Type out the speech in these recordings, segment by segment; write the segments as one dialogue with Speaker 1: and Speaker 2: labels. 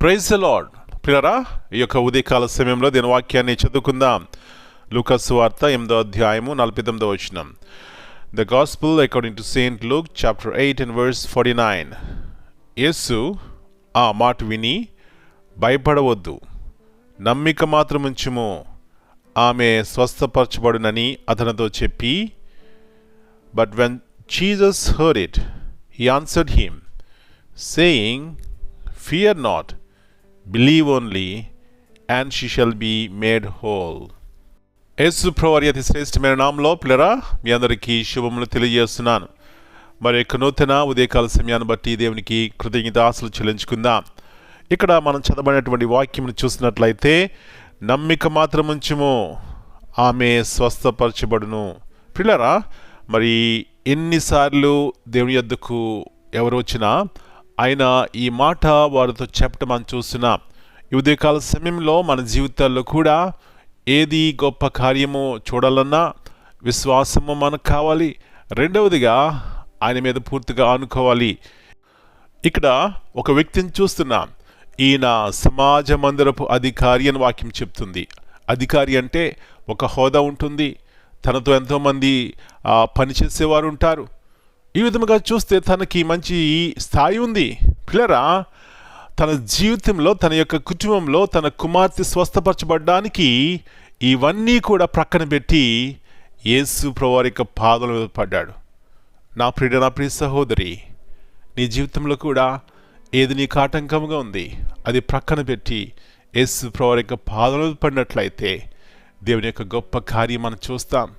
Speaker 1: Praise the lord. ప్రియరా, ఈ యొక్క ఉదయకాల సమయంలో దీని వాక్యాన్ని చదువుకుందాం. లూకా సువార్త 8వ అధ్యాయము 49వ వచనం. The gospel according to Saint Luke chapter 8 and verse 49. యేసు ఆ మాట విని, భయపడవద్దు, నమ్మిక మాత్రం ఉంచుము, ఆమె స్వస్థపరచబడునని అతనితో చెప్పి, but when Jesus heard it, he answered him, saying, fear not, believe only, and she shall be made whole. యేసు ప్రభువారి అతి శ్రేష్టమైన నామములో పిల్లరా మీ అందరికీ శుభములు తెలియజేస్తున్నాను. మరి యొక్క నూతన ఉదయకాల సమయాన్ని బట్టి దేవునికి కృతజ్ఞతాస్తులు చెల్లించుకుందాం. ఇక్కడ మనం చదవబడినటువంటి వాక్యమును చూసినట్లయితే, నమ్మిక మాత్రం ఉంచుము, ఆమె స్వస్థపరచబడును. పిల్లరా, మరి ఎన్నిసార్లు దేవుని యొద్దకు ఎవరు వచ్చినా ఆయన ఈ మాట వారితో చెప్పటం మనం చూస్తున్నాం. ఈ ఉదయకాల సమయంలో మన జీవితాల్లో కూడా ఏది గొప్ప కార్యము చూడాలన్నా విశ్వాసము మనకు కావాలి. రెండవదిగా ఆయన మీద పూర్తిగా ఆనుకోవాలి. ఇక్కడ ఒక వ్యక్తిని చూస్తున్నాం. ఈయన సమాజ మందిరపు అధికారి అని వాక్యం చెప్తుంది. అధికారి అంటే ఒక హోదా ఉంటుంది, తనతో ఎంతోమంది పనిచేసేవారు ఉంటారు. ఈ విధముగా చూస్తే తనకి మంచి స్థాయి ఉంది. పిల్లరా, తన జీవితంలో తన యొక్క కుటుంబంలో తన కుమార్తె స్వస్థపరచబడ్డానికి ఇవన్నీ కూడా ప్రక్కన పెట్టి యేసు ప్రభువారి యొక్క పాదల మీద పడ్డాడు. నా ప్రియ సహోదరి, నీ జీవితంలో కూడా ఏది నీకు ఆటంకంగా ఉంది అది ప్రక్కన పెట్టి యేసు ప్రభువారి యొక్క పాదల మీద పడినట్లయితే దేవుని యొక్క గొప్ప కార్యం మనం చూస్తాం.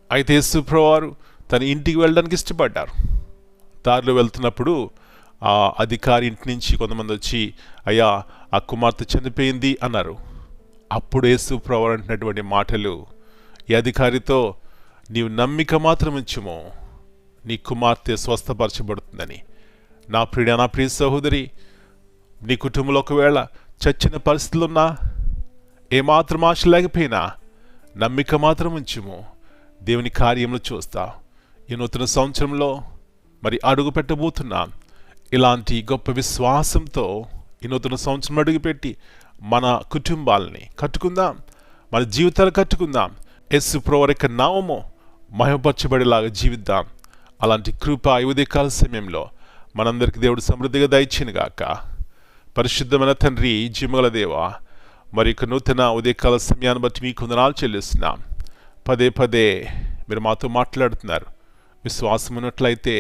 Speaker 1: అయితే యేసు ప్రభువారు తన ఇంటికి వెళ్ళడానికి ఇష్టపడ్డారు. దారిలో వెళ్తున్నప్పుడు ఆ అధికారి ఇంటి నుంచి కొంతమంది వచ్చి, అయ్యా, ఆ కుమార్తె చనిపోయింది అన్నారు. అప్పుడు యేసు ప్రభువారు అంటున్నటువంటి మాటలు ఈ అధికారితో, నీవు నమ్మిక మాత్రం ఉంచుము, నీ కుమార్తె స్వస్థపరచబడుతుందని. నా ప్రియ సహోదరి, నీ కుటుంబంలో ఒకవేళ చచ్చిన పరిస్థితులున్నా, ఏమాత్రం ఆశ లేకపోయినా నమ్మిక మాత్రం ఉంచుము, దేవుని కార్యములు చూస్తా. ఈ నూతన సంవత్సరంలో మరి అడుగు పెట్టబోతున్నాం. ఇలాంటి గొప్ప విశ్వాసంతో ఈ నూతన సంవత్సరం అడుగుపెట్టి మన కుటుంబాలని కట్టుకుందాం, మన జీవితాలు కట్టుకుందాం. యేసు ప్రభువారి యొక్క నామము మహిమపరచబడేలాగా జీవిద్దాం. అలాంటి కృప ఈ ఉదయకాల సమయంలో మనందరికీ దేవుడు సమృద్ధిగా దయచేయునుగాక. పరిశుద్ధమైన తండ్రి, జీవగల దేవా, మరి యొక్క నూతన ఉదయకాల సమయాన్ని బట్టి మీకు వందనాలు చెల్లిస్తున్నాం. పదే పదే మీరు మాతో మాట్లాడుతున్నారు. విశ్వాసం ఉన్నట్లయితే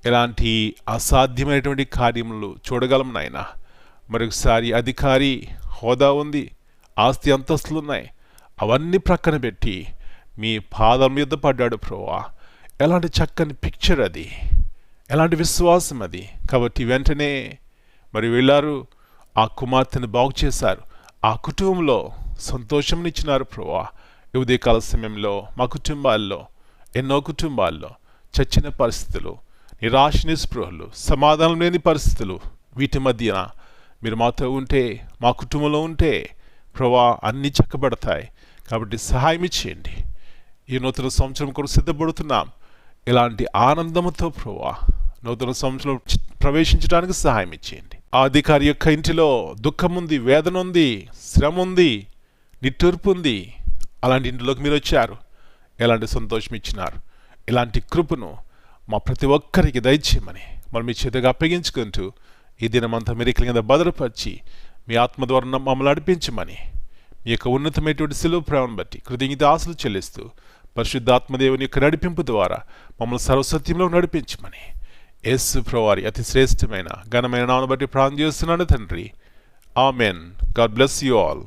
Speaker 1: ఎలాంటి అసాధ్యమైనటువంటి కార్యములు చూడగలం నాయన. మరొకసారి అధికారి హోదా ఉంది, ఆస్తి అంతస్తులు ఉన్నాయి, అవన్నీ ప్రక్కన పెట్టి మీ పాదం మీద పడ్డాడు ప్రభువా. ఎలాంటి చక్కని పిక్చర్ అది, ఎలాంటి విశ్వాసం అది. కాబట్టి వెంటనే మరి వెళ్ళారు, ఆ కుమార్తెను బాగు చేశారు, ఆ కుటుంబంలో సంతోషంనిచ్చినారు ప్రభువా. ఈ ఉదయకాల సమయంలో మా కుటుంబాల్లో, ఎన్నో కుటుంబాల్లో చచ్చిన పరిస్థితులు, నిరాశ నిస్పృహలు, సమాధానం లేని పరిస్థితులు, వీటి మధ్యన మీరు మాతో ఉంటే, మా కుటుంబంలో ఉంటే ప్రభువా అన్నీ చక్కబడతాయి. కాబట్టి సహాయం ఇచ్చేయండి. ఈ నూతన సంవత్సరం కొరకు సిద్ధపడుతున్నాం. ఇలాంటి ఆనందంతో ప్రభువా నూతన సంవత్సరం ప్రవేశించడానికి సహాయం ఇచ్చేయండి. ఆ అధికారి యొక్క ఇంటిలో దుఃఖం ఉంది, వేదన ఉంది, శ్రమ ఉంది, నిట్టూర్పు ఉంది. అలాంటి ఇంటిలోకి మీరు వచ్చారు, ఎలాంటి సంతోషం ఇచ్చినారు. ఇలాంటి కృపను మా ప్రతి ఒక్కరికి దయచేయమని మనం మీ చేతిగా అప్పగించుకుంటూ ఈ దినమంతా మీరు కింద భద్రపరిచి మీ ఆత్మ ద్వారా మమ్మల్ని నడిపించమని మీ యొక్క ఉన్నతమైనటువంటి శిలువ ప్రేమను బట్టి కృతజ్ఞతాస్తులు చెల్లిస్తూ పరిశుద్ధాత్మదేవుని యొక్క నడిపింపు ద్వారా మమ్మల్ని సర్వసత్యంలో నడిపించమని యేసు ప్రభువారి అతి శ్రేష్టమైన ఘనమైన నామమును బట్టి ప్రార్థన చేస్తున్నాను తండ్రి. Amen. God bless you all.